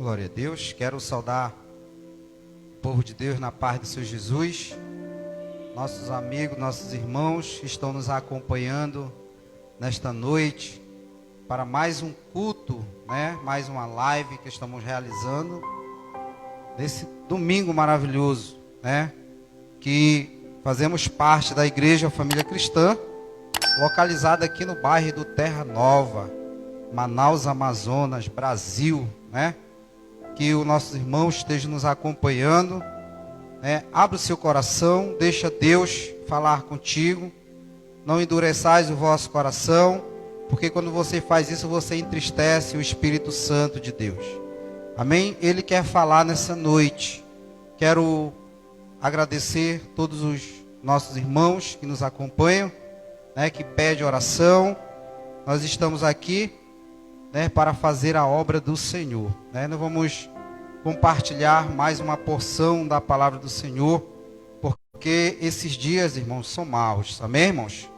Glória a Deus. Quero saudar o povo de Deus na paz do Senhor Jesus. Nossos amigos, nossos irmãos que estão nos acompanhando nesta noite para mais um culto, mais uma live que estamos realizando nesse domingo maravilhoso, que fazemos parte da Igreja Família Cristã, localizada aqui no bairro do Terra Nova, Manaus, Amazonas, Brasil, Que os nossos irmãos estejam nos acompanhando, Abra o seu coração, deixa Deus falar contigo, não endureçais o vosso coração, porque quando você faz isso, você entristece o Espírito Santo de Deus. Amém? Ele quer falar nessa noite. Quero agradecer todos os nossos irmãos que nos acompanham, que pedem oração. Nós estamos aqui, para fazer a obra do Senhor. Nós vamos compartilhar mais uma porção da palavra do Senhor, porque esses dias, irmãos, são maus. Amém, irmãos?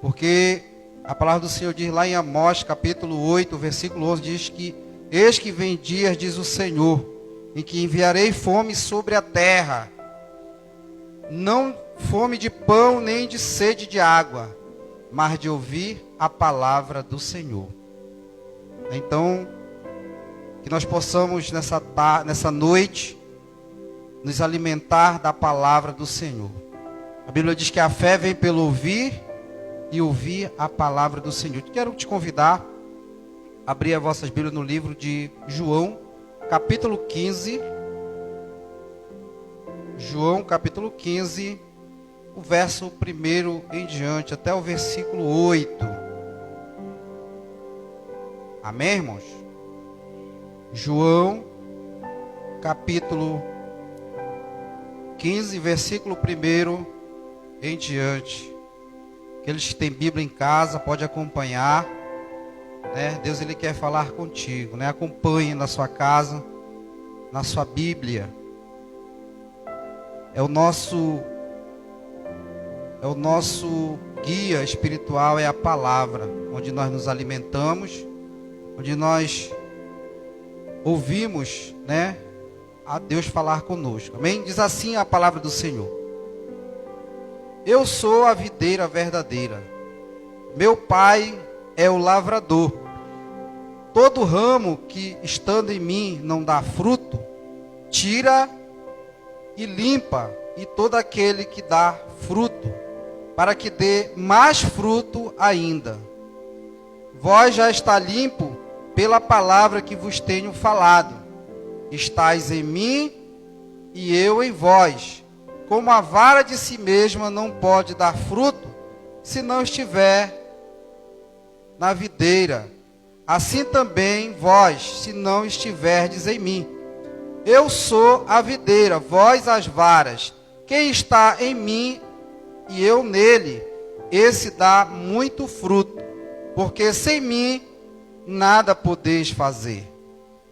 Porque a palavra do Senhor diz lá em Amós, capítulo 8, versículo 11, diz que: eis que vem dias, diz o Senhor, em que enviarei fome sobre a terra, não fome de pão, nem de sede de água, mas de ouvir a palavra do Senhor. Então, que nós possamos nessa noite nos alimentar da palavra do Senhor. A Bíblia diz que a fé vem pelo ouvir e ouvir a palavra do Senhor. Quero te convidar a abrir as vossas Bíblias no livro de João, capítulo 15. João, capítulo 15, o verso 1 em diante, até o versículo 8. Amém, irmãos? João, capítulo 15, versículo 1 em diante. Aqueles que têm Bíblia em casa, pode acompanhar. Deus, Ele quer falar contigo. Acompanhe na sua casa, na sua Bíblia. É o nosso guia espiritual, é a palavra, onde nós nos alimentamos, onde nós ouvimos, a Deus falar conosco. Amém? Diz assim a palavra do Senhor: eu sou a videira verdadeira, meu Pai é o lavrador. Todo ramo que estando em mim não dá fruto, tira e limpa, e todo aquele que dá fruto, para que dê mais fruto ainda. Vós já está limpo pela palavra que vos tenho falado. Estais em mim e eu em vós. Como a vara de si mesma não pode dar fruto, se não estiver na videira, assim também vós, se não estiverdes em mim. Eu sou a videira, vós as varas. Quem está em mim e eu nele, esse dá muito fruto, porque sem mim nada podeis fazer.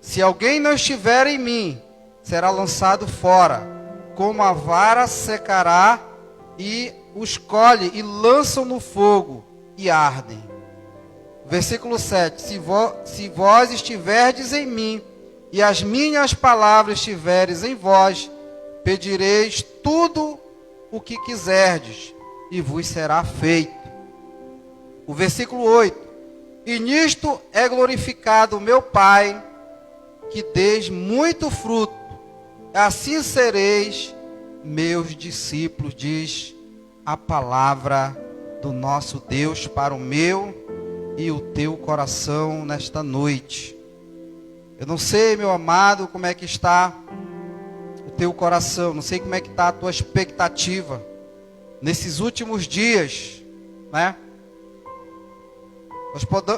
Se alguém não estiver em mim, será lançado fora, como a vara secará, e os colhe e lançam no fogo e ardem. Versículo 7. Se vós estiverdes em mim, e as minhas palavras estiveres em vós, pedireis tudo o que quiserdes, e vos será feito. O versículo 8. E nisto é glorificado o meu Pai, que deis muito fruto, assim sereis meus discípulos, diz a palavra do nosso Deus para o meu e o teu coração nesta noite. Eu não sei, meu amado, como é que está o teu coração, não sei como é que está a tua expectativa nesses últimos dias,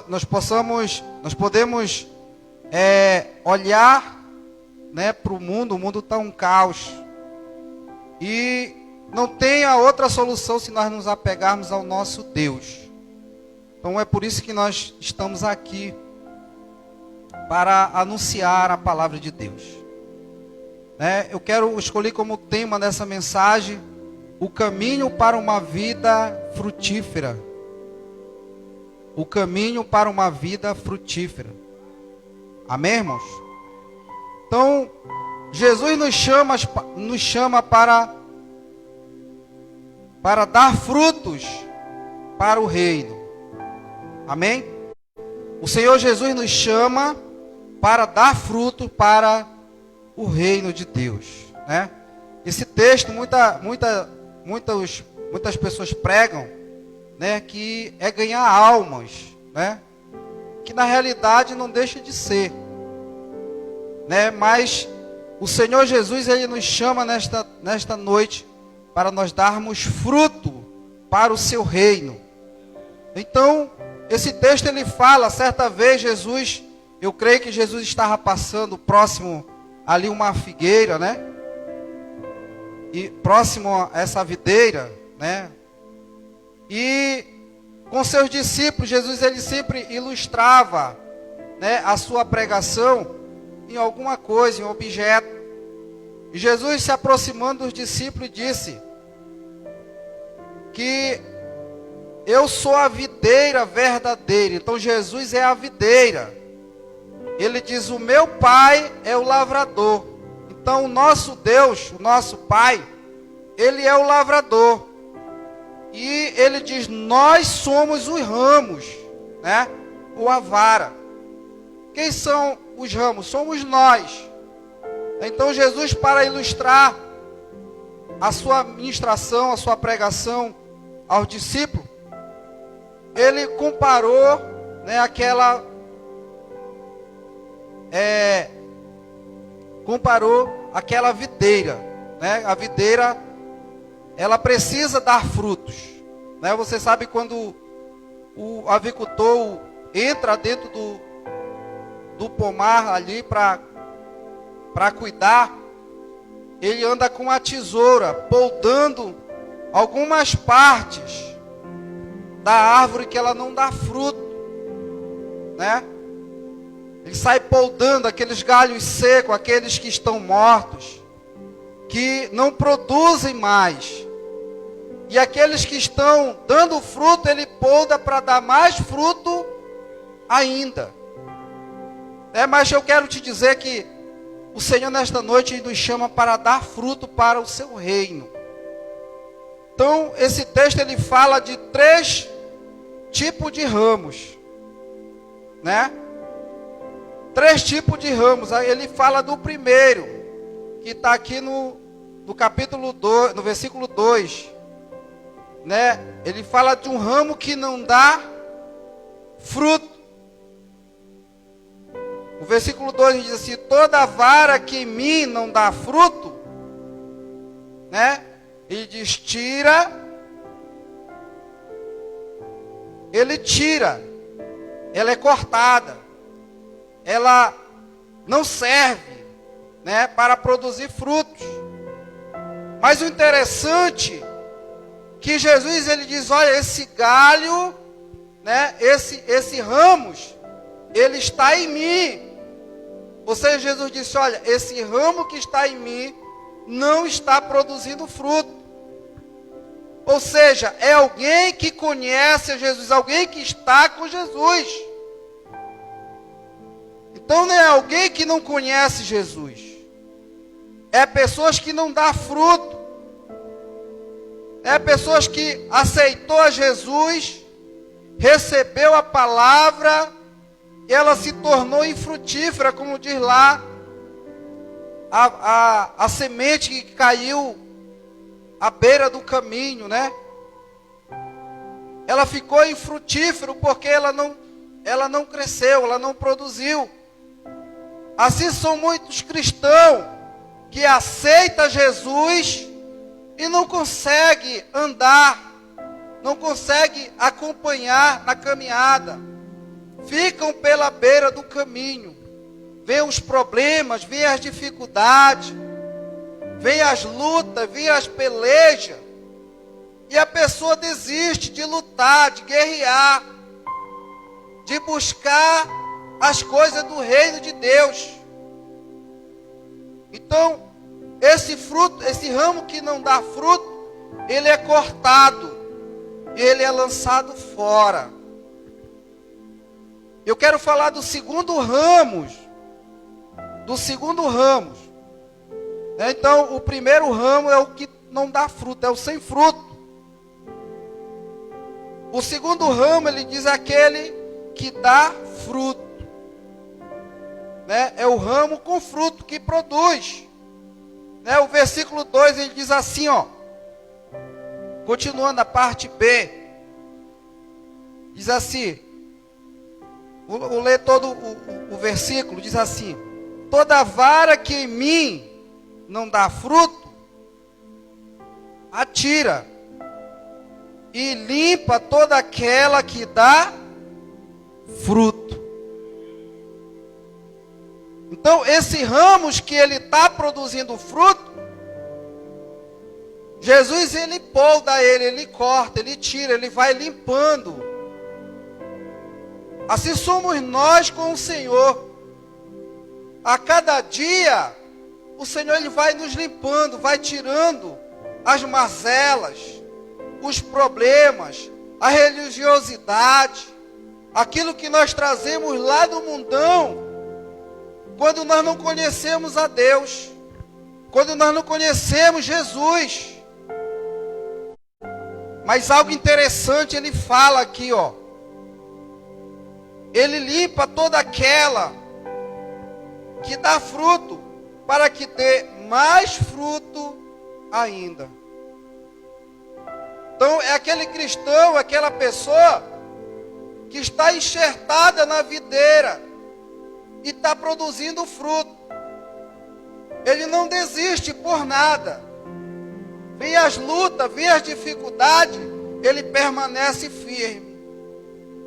Nós podemos olhar, para o mundo está um caos. E não tem a outra solução se nós nos apegarmos ao nosso Deus. Então é por isso que nós estamos aqui, para anunciar a palavra de Deus. Eu quero escolher como tema dessa mensagem o caminho para uma vida frutífera. O caminho para uma vida frutífera. Amém, irmãos? Então, Jesus nos chama para dar frutos para o reino. Amém? O Senhor Jesus nos chama para dar fruto para o reino de Deus, né? Esse texto, muitas pessoas pregam, né, que é ganhar almas, né? Que na realidade não deixa de ser, né? Mas o Senhor Jesus, Ele nos chama nesta noite para nós darmos fruto para o seu reino. Então, esse texto ele fala, certa vez Jesus, eu creio que Jesus estava passando próximo ali uma figueira, né? E próximo a essa videira, né? E com seus discípulos, Jesus ele sempre ilustrava, né, a sua pregação em alguma coisa, em um objeto. E Jesus, se aproximando dos discípulos, disse que eu sou a videira verdadeira. Então Jesus é a videira. Ele diz, o meu Pai é o lavrador. Então o nosso Deus, o nosso Pai, Ele é o lavrador. E Ele diz, nós somos os ramos, né? Ou a vara. Quem são os ramos? Somos nós. Então Jesus, para ilustrar a sua ministração, a sua pregação aos discípulos, Ele comparou, né, aquela videira, né? A videira, ela precisa dar frutos, né? Você sabe quando o avicultor entra dentro do pomar ali para cuidar, ele anda com a tesoura, podando algumas partes da árvore que ela não dá fruto, né? Ele sai podando aqueles galhos secos, aqueles que estão mortos, que não produzem mais. E aqueles que estão dando fruto, ele poda para dar mais fruto ainda. Mas eu quero te dizer que o Senhor nesta noite nos chama para dar fruto para o seu reino. Então, esse texto ele fala de 3 tipos de ramos, né? 3 tipos de ramos. Aí ele fala do primeiro, que está aqui no capítulo 2, no versículo 2, né? Ele fala de um ramo que não dá fruto. O versículo 2 diz assim, toda vara que em mim não dá fruto, né? Ele diz, ele tira, ela é cortada, ela não serve, né, para produzir frutos. Mas o interessante que Jesus ele diz, olha, esse galho, né, esse ramos, ele está em mim. Ou seja, Jesus disse, olha, esse ramo que está em mim não está produzindo fruto. Ou seja, é alguém que conhece Jesus, alguém que está com Jesus. Então não é alguém que não conhece Jesus. É pessoas que não dão fruto. É pessoas que aceitou a Jesus, recebeu a palavra, ela se tornou infrutífera, como diz lá, a semente que caiu à beira do caminho, né? Ela ficou infrutífera porque ela não cresceu, ela não produziu. Assim são muitos cristãos que aceitam Jesus e não conseguem andar, não conseguem acompanhar na caminhada. Ficam pela beira do caminho, vê os problemas, vê as dificuldades, vê as lutas, vê as pelejas, e a pessoa desiste de lutar, de guerrear, de buscar as coisas do reino de Deus. Então, esse ramo que não dá fruto, ele é cortado, ele é lançado fora. Eu quero falar do segundo ramo do segundo ramo. Então, o primeiro ramo é o que não dá fruto, é o sem fruto. O segundo ramo, ele diz aquele que dá fruto. É o ramo com fruto que produz. O versículo 2, ele diz assim, continuando a parte B. Diz assim, vou ler todo o versículo, diz assim: toda vara que em mim não dá fruto, atira, e limpa toda aquela que dá fruto. Então, esses ramos que ele está produzindo fruto, Jesus, ele poda ele corta, ele tira, ele vai limpando. Assim somos nós com o Senhor. A cada dia, o Senhor, ele vai nos limpando, vai tirando as mazelas, os problemas, a religiosidade, aquilo que nós trazemos lá do mundão, quando nós não conhecemos a Deus, quando nós não conhecemos Jesus. Mas algo interessante ele fala aqui, ele limpa toda aquela que dá fruto, para que dê mais fruto ainda. Então é aquele cristão, aquela pessoa que está enxertada na videira e está produzindo fruto. Ele não desiste por nada. Vem as lutas, vem as dificuldades, ele permanece firme,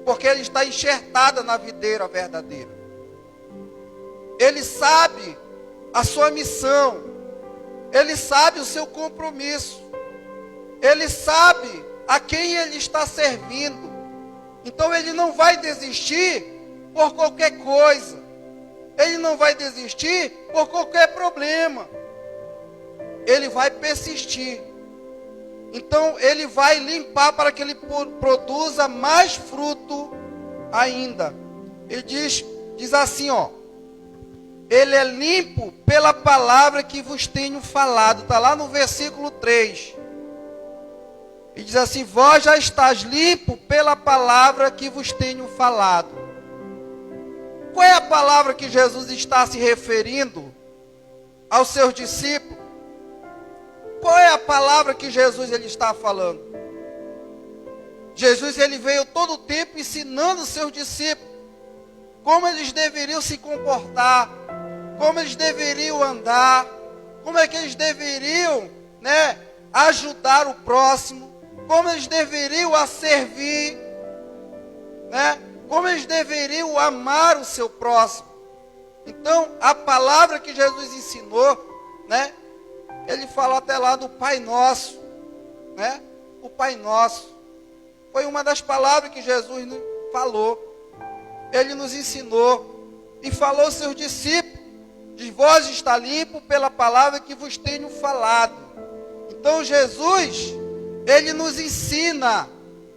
porque ele está enxertado na videira verdadeira. Ele sabe a sua missão, ele sabe o seu compromisso, ele sabe a quem ele está servindo. Então ele não vai desistir por qualquer coisa, ele não vai desistir por qualquer problema, ele vai persistir. Então ele vai limpar para que ele produza mais fruto ainda. Ele diz assim, ele é limpo pela palavra que vos tenho falado. Está lá no versículo 3. E diz assim: vós já estáis limpo pela palavra que vos tenho falado. Qual é a palavra que Jesus está se referindo aos seus discípulos? Qual é a palavra que Jesus ele está falando? Jesus ele veio todo o tempo ensinando os seus discípulos como eles deveriam se comportar, como eles deveriam andar, como é que eles deveriam, ajudar o próximo, como eles deveriam a servir, como eles deveriam amar o seu próximo. Então, a palavra que Jesus ensinou, ele fala até lá do Pai Nosso, o Pai Nosso foi uma das palavras que Jesus falou. Ele nos ensinou e falou aos seus discípulos: de vós está limpo pela palavra que vos tenho falado. Então Jesus, ele nos ensina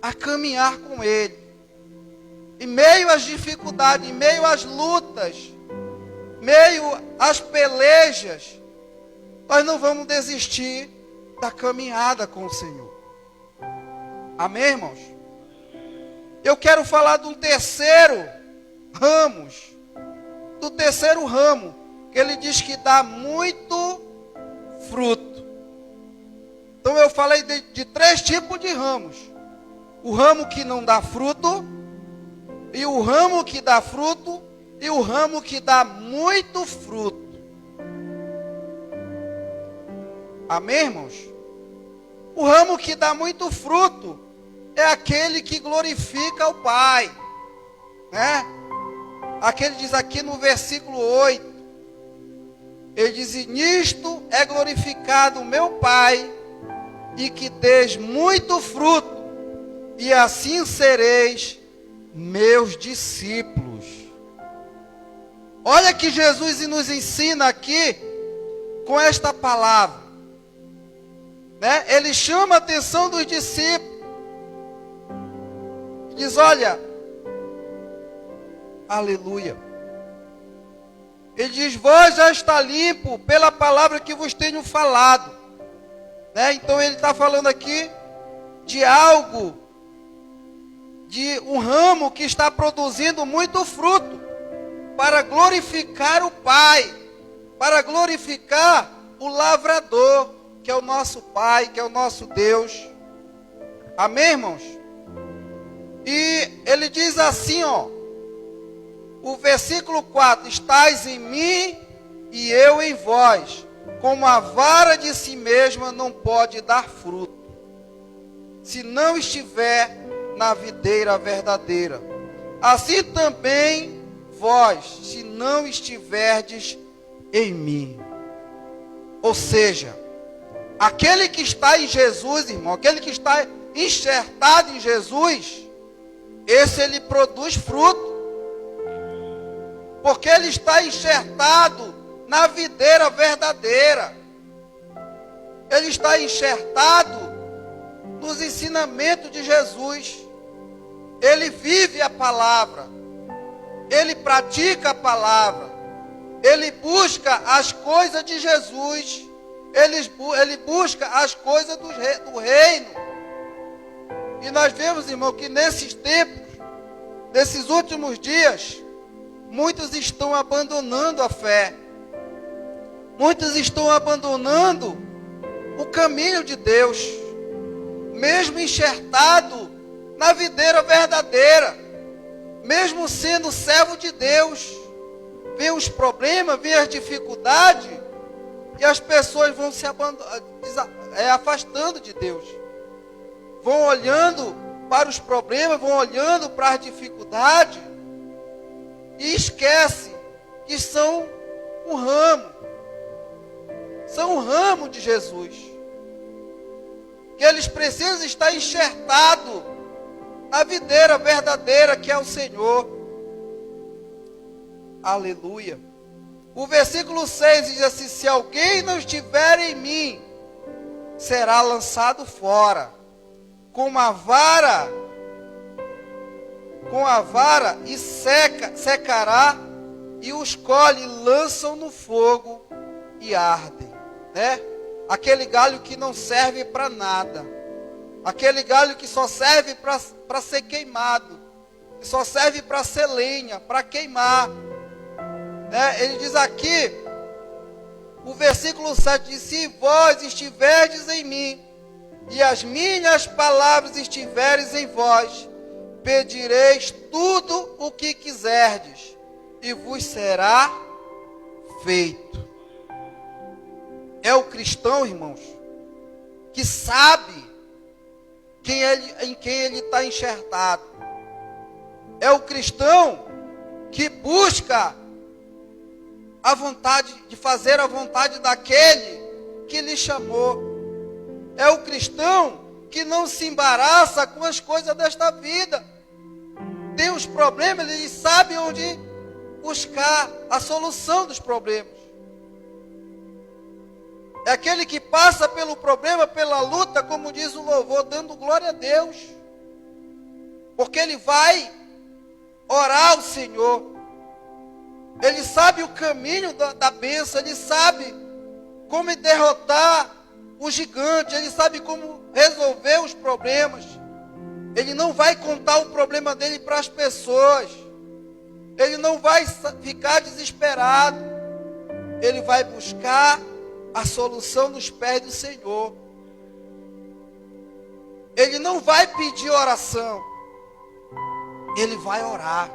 a caminhar com ele. Em meio às dificuldades, em meio às lutas, meio às pelejas, nós não vamos desistir da caminhada com o Senhor. Amém, irmãos? Eu quero falar do terceiro ramo, que ele diz que dá muito fruto. Então eu falei de 3 tipos de ramos: o ramo que não dá fruto, e o ramo que dá fruto, e o ramo que dá muito fruto. Amém, irmãos? O ramo que dá muito fruto é aquele que glorifica o Pai, Aquele diz aqui no versículo 8, ele diz: nisto é glorificado o meu Pai, e que deis muito fruto, e assim sereis meus discípulos. Olha que Jesus nos ensina aqui com esta palavra, Ele chama a atenção dos discípulos, diz: olha, aleluia, Ele diz, vós já está limpo pela palavra que vos tenho falado. Né? Então ele está falando aqui de algo, de um ramo que está produzindo muito fruto, para glorificar o Pai, para glorificar o lavrador, que é o nosso Pai, que é o nosso Deus. Amém, irmãos? E ele diz assim, ó, o versículo 4, estais em mim e eu em vós, como a vara de si mesma não pode dar fruto, se não estiver na videira verdadeira. Assim também vós, se não estiverdes em mim. Ou seja, aquele que está em Jesus, irmão, aquele que está enxertado em Jesus, esse ele produz fruto. Porque ele está enxertado na videira verdadeira. Ele está enxertado nos ensinamentos de Jesus. Ele vive a palavra. Ele pratica a palavra. Ele busca as coisas de Jesus. Ele busca as coisas do reino. E nós vemos, irmão, que nesses tempos, nesses últimos dias, muitos estão abandonando a fé. Muitos estão abandonando o caminho de Deus, mesmo enxertado na videira verdadeira, mesmo sendo servo de Deus. Vem os problemas, vem as dificuldades, e as pessoas vão se afastando de Deus. Vão olhando para os problemas, vão olhando para as dificuldades, e esquece que são um ramo. São um ramo de Jesus. Que eles precisam estar enxertados na videira verdadeira que é o Senhor. Aleluia. O versículo 6 diz assim, se alguém não estiver em mim, será lançado fora, com a vara e secará, e os colhe e lançam no fogo e ardem, né? Aquele galho que não serve para nada, aquele galho que só serve para ser queimado, que só serve para ser lenha, para queimar, né? Ele diz aqui, o versículo 7 diz, se vós estiverdes em mim, e as minhas palavras estiveres em vós, pedireis tudo o que quiserdes, e vos será feito. É o cristão, irmãos, que sabe em quem ele está enxertado. É o cristão que busca a vontade de fazer a vontade daquele que lhe chamou. É o cristão que não se embaraça com as coisas desta vida. Tem os problemas, ele sabe onde buscar a solução dos problemas. É aquele que passa pelo problema, pela luta, como diz o louvor, dando glória a Deus. Porque ele vai orar ao Senhor. Ele sabe o caminho da bênção, ele sabe como derrotar o gigante, ele sabe como resolver os problemas. Ele não vai contar o problema dele para as pessoas. Ele não vai ficar desesperado. Ele vai buscar a solução nos pés do Senhor. Ele não vai pedir oração. Ele vai orar.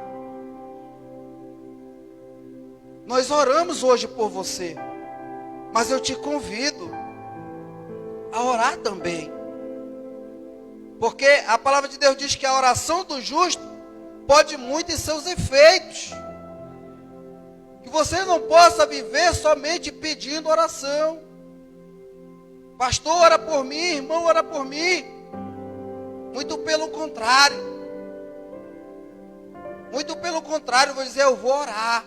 Nós oramos hoje por você, mas eu te convido a orar também. Porque a palavra de Deus diz que a oração do justo pode muito em seus efeitos. Que você não possa viver somente pedindo oração. Pastor, ora por mim, irmão, ora por mim. Muito pelo contrário. Muito pelo contrário, eu vou dizer, eu vou orar.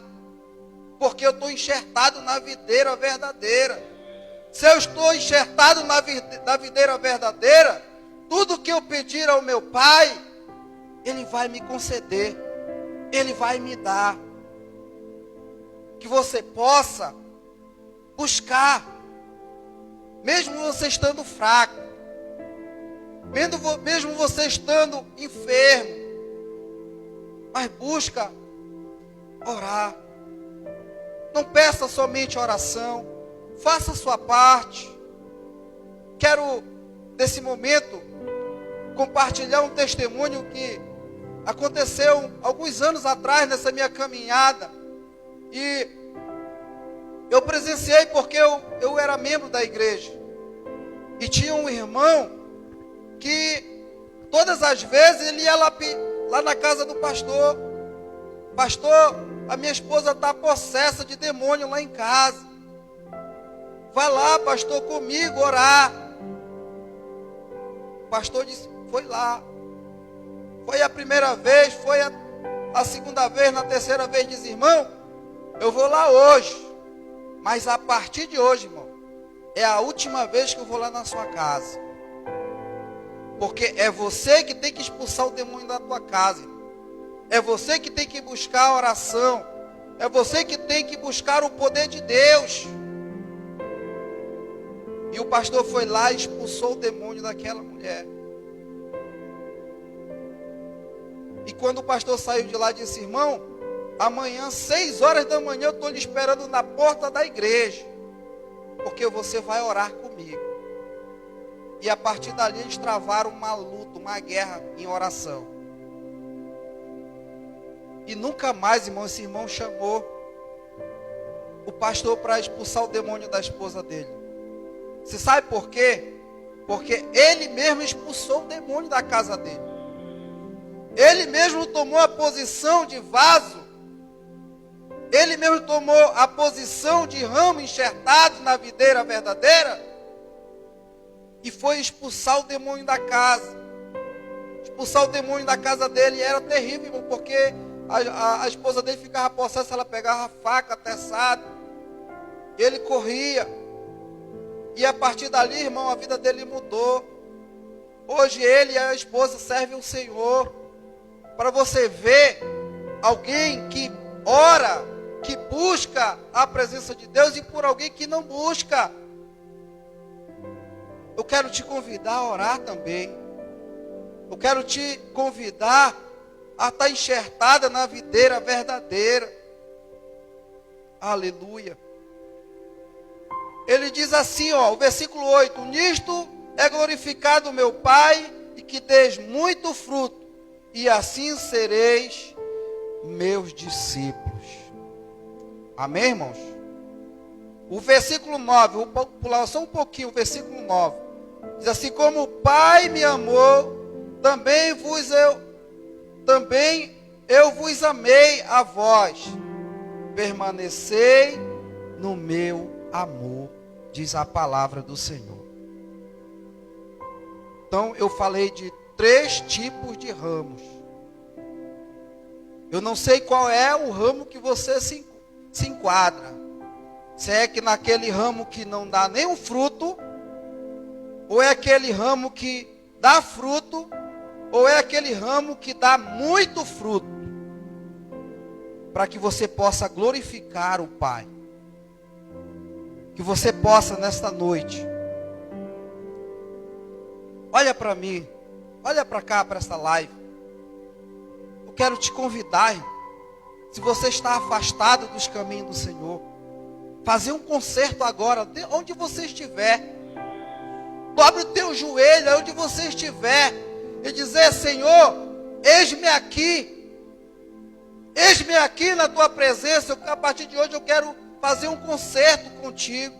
Porque eu estou enxertado na videira verdadeira. Se eu estou enxertado na videira verdadeira, tudo que eu pedir ao meu Pai, Ele vai me conceder. Ele vai me dar. que você possa buscar, mesmo você estando fraco, mesmo você estando enfermo, mas busca orar. Não peça somente oração, faça a sua parte. Quero, nesse momento, compartilhar um testemunho que aconteceu alguns anos atrás nessa minha caminhada. E eu presenciei porque eu era membro da igreja. E tinha um irmão que todas as vezes ele ia lá na casa do pastor. Pastor, a minha esposa está possessa de demônio lá em casa. Vai lá, pastor, comigo orar. O pastor disse, foi lá. Foi a primeira vez, foi a segunda vez, na terceira vez, diz, irmão, eu vou lá hoje. Mas a partir de hoje, irmão, é a última vez que eu vou lá na sua casa. Porque é você que tem que expulsar o demônio da tua casa, irmão. É você que tem que buscar a oração. É você que tem que buscar o poder de Deus. E o pastor foi lá e expulsou o demônio daquela mulher. E quando o pastor saiu de lá, disse, irmão, amanhã, 6 horas da manhã, eu estou lhe esperando na porta da igreja. Porque você vai orar comigo. E a partir dali eles travaram uma luta, uma guerra em oração. E nunca mais, irmão, esse irmão chamou o pastor para expulsar o demônio da esposa dele. Você sabe por quê? Porque ele mesmo expulsou o demônio da casa dele. Ele mesmo tomou a posição de vaso. Ele mesmo tomou a posição de ramo enxertado na videira verdadeira. E foi expulsar o demônio da casa. Expulsar o demônio da casa dele era terrível, irmão, porque a esposa dele ficava possessa, ela pegava a faca, teçado. Ele corria. E a partir dali, irmão, a vida dele mudou. Hoje ele e a esposa servem o Senhor. Para você ver alguém que ora, que busca a presença de Deus, e por alguém que não busca. Eu quero te convidar a orar também. Eu quero te convidar a estar enxertada na videira verdadeira. Aleluia. Ele diz assim, ó, o versículo 8: nisto é glorificado o meu Pai, e que deis muito fruto, e assim sereis meus discípulos. Amém, irmãos? O versículo 9, vou pular só um pouquinho, o versículo 9. Diz assim, como o Pai me amou, também eu vos amei a vós. Permanecei no meu amor, diz a palavra do Senhor. Então eu falei de 3 tipos de ramos. Eu não sei qual é o ramo que você se enquadra. Se é que naquele ramo que não dá nenhum fruto, ou é aquele ramo que dá fruto, ou é aquele ramo que dá muito fruto, para que você possa glorificar o Pai. Que você possa nesta noite, olha para mim, olha para cá, para esta live. Eu quero te convidar, se você está afastado dos caminhos do Senhor, fazer um concerto agora, onde você estiver. Dobre o teu joelho, onde você estiver, e dizer, Senhor, eis-me aqui na tua presença. A partir de hoje eu quero fazer um concerto contigo,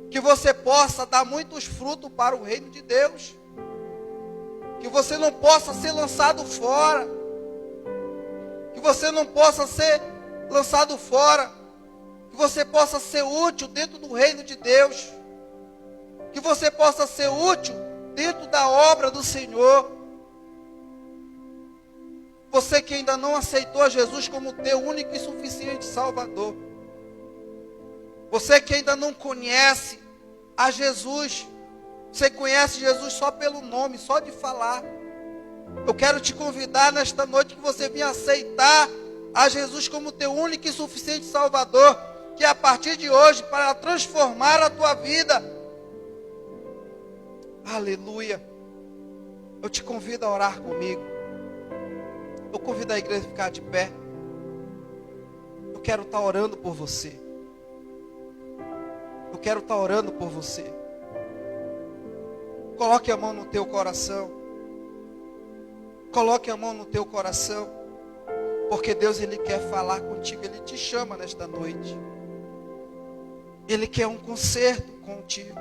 que você possa dar muitos frutos para o reino de Deus, que você não possa ser lançado fora, que você não possa ser lançado fora, que você possa ser útil dentro do reino de Deus, que você possa ser útil dentro da obra do Senhor. Você que ainda não aceitou Jesus como teu único e suficiente Salvador. Você que ainda não conhece a Jesus. Você conhece Jesus só pelo nome, só de falar. Eu quero te convidar nesta noite que você venha aceitar a Jesus como teu único e suficiente Salvador, que a partir de hoje, para transformar a tua vida, aleluia, eu te convido a orar comigo. Eu convido a igreja a ficar de pé. Eu quero estar orando por você. Eu quero estar orando por você. Coloque a mão no teu coração. Coloque a mão no teu coração. Porque Deus, Ele quer falar contigo. Ele te chama nesta noite. Ele quer um concerto contigo.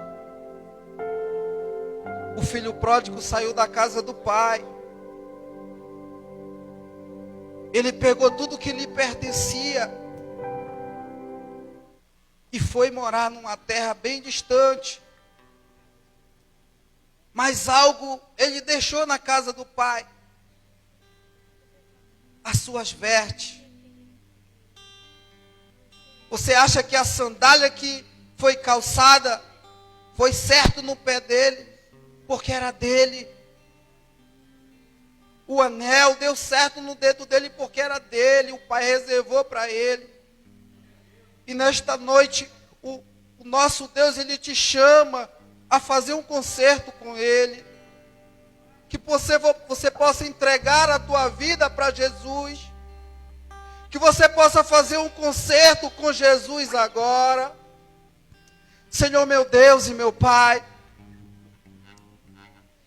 O filho pródigo saiu da casa do pai. Ele pegou tudo que lhe pertencia e foi morar numa terra bem distante. Mas algo ele deixou na casa do pai. As suas vestes. Você acha que a sandália que foi calçada foi certo no pé dele? Porque era dele. O anel deu certo no dedo dele porque era dele. O pai reservou para ele. E nesta noite, o nosso Deus, Ele te chama a fazer um concerto com Ele. Que você possa entregar a tua vida para Jesus. Que você possa fazer um concerto com Jesus agora. Senhor meu Deus e meu Pai,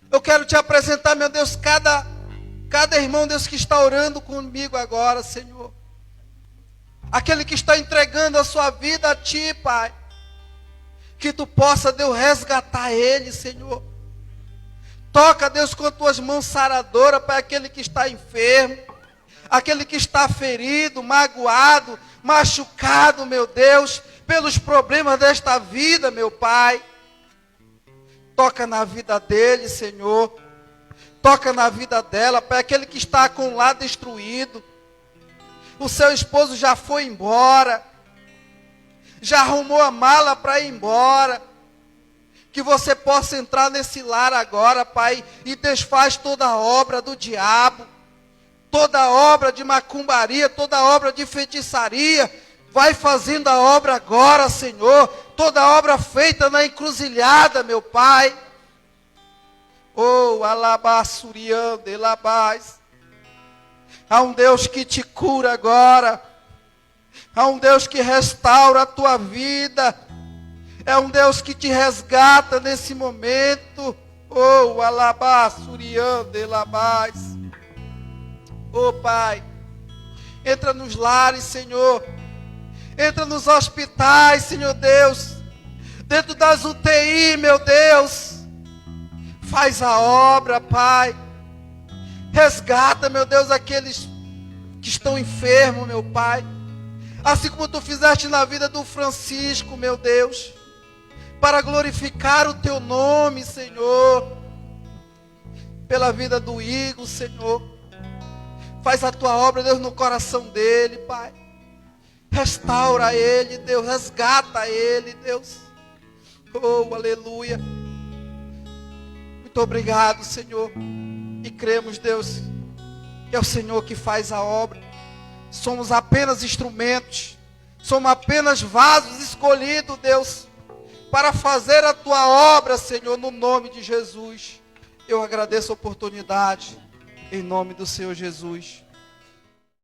eu quero te apresentar, meu Deus, cada irmão, Deus, que está orando comigo agora, Senhor. Aquele que está entregando a sua vida a Ti, Pai. Que Tu possa, Deus, resgatar ele, Senhor. Toca, Deus, com as Tuas mãos saradoras para aquele que está enfermo. Aquele que está ferido, magoado, machucado, meu Deus, pelos problemas desta vida, meu Pai. Toca na vida dele, Senhor. Toca na vida dela, para aquele que está com o lar destruído. O seu esposo já foi embora. Já arrumou a mala para ir embora. Que você possa entrar nesse lar agora, Pai, e desfaz toda a obra do diabo. Toda obra de macumbaria, toda obra de feitiçaria. Vai fazendo a obra agora, Senhor. Toda obra feita na encruzilhada, meu Pai. Oh, alabassuriando, elabás. Há um Deus que te cura agora. Há um Deus que restaura a tua vida. É um Deus que te resgata nesse momento. Oh, alabassuriando, elabás. Oh, Pai. Entra nos lares, Senhor. Entra nos hospitais, Senhor Deus. Dentro das UTI, meu Deus. Faz a obra, Pai. Resgata, meu Deus, aqueles que estão enfermos, meu Pai. Assim como Tu fizeste na vida do Francisco, meu Deus. Para glorificar o Teu nome, Senhor. Pela vida do Igor, Senhor. Faz a Tua obra, Deus, no coração dele, Pai. Restaura ele, Deus. Resgata ele, Deus. Oh, aleluia. Muito obrigado, Senhor. E cremos, Deus, que é o Senhor que faz a obra. Somos apenas instrumentos. Somos apenas vasos escolhidos, Deus, para fazer a Tua obra, Senhor, no nome de Jesus. Eu agradeço a oportunidade, em nome do Senhor Jesus.